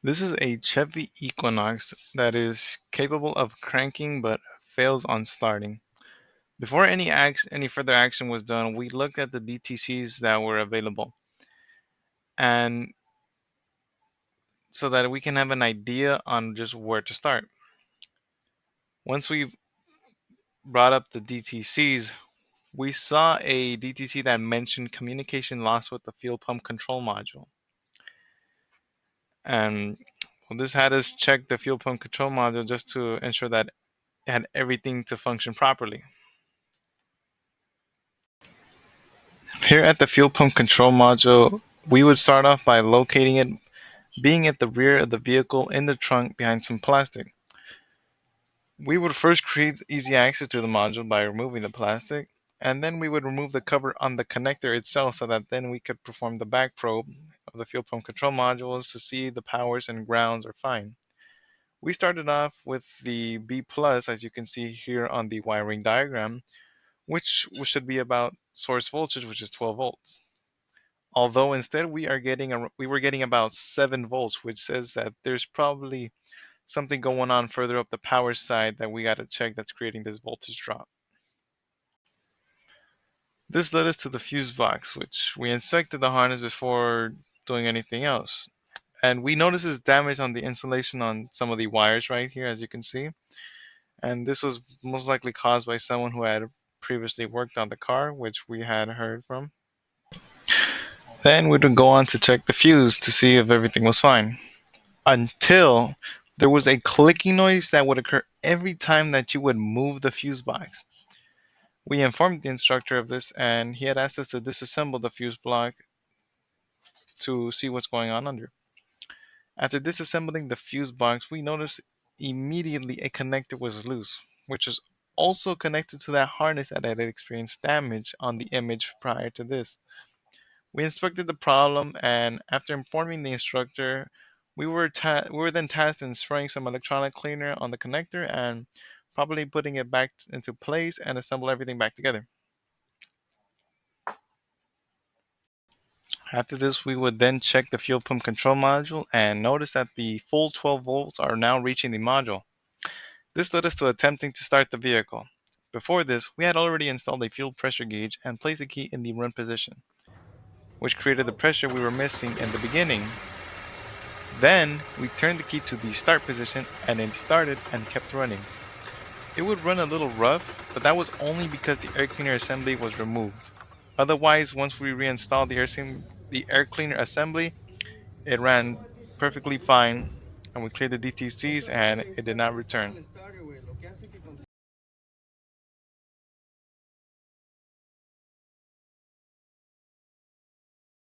This is a Chevy Equinox that is capable of cranking but fails on starting. Before any further action was done, we looked at the DTCs that were available, and so that we can have an idea on just where to start. Once we brought up the DTCs, we saw a DTC that mentioned communication loss with the fuel pump control module. And well, this had us check the fuel pump control module just to ensure that it had everything to function properly. Here at the fuel pump control module, we would start off by locating it being at the rear of the vehicle in the trunk behind some plastic. We would first create easy access to the module by removing the plastic, and then we would remove the cover on the connector itself so that then we could perform the back probe of the fuel pump control modules to see the powers and grounds are fine. We started off with the B plus, as you can see here on the wiring diagram, which should be about source voltage, which is 12 volts. Although instead we were getting about 7 volts, which says that there's probably something going on further up the power side that we got to check that's creating this voltage drop. This led us to the fuse box, which we inspected the harness before doing anything else. And we noticed this damage on the insulation on some of the wires right here, as you can see. And this was most likely caused by someone who had previously worked on the car, which we had heard from. Then we would go on to check the fuse to see if everything was fine. Until there was a clicking noise that would occur every time that you would move the fuse box. We informed the instructor of this, and he had asked us to disassemble the fuse block to see what's going on under. After disassembling the fuse box, we noticed immediately a connector was loose, which is also connected to that harness that had experienced damage on the image prior to this. We inspected the problem, and after informing the instructor, we were then tasked in spraying some electronic cleaner on the connector and probably putting it back into place and assemble everything back together. After this, we would then check the fuel pump control module and notice that the full 12 volts are now reaching the module. This led us to attempting to start the vehicle. Before this, we had already installed a fuel pressure gauge and placed the key in the run position, which created the pressure we were missing in the beginning. Then, we turned the key to the start position and it started and kept running. It would run a little rough, but that was only because the air cleaner assembly was removed. Otherwise, once we reinstalled the air cleaner assembly, it ran perfectly fine, and we cleared the DTCs and it did not return.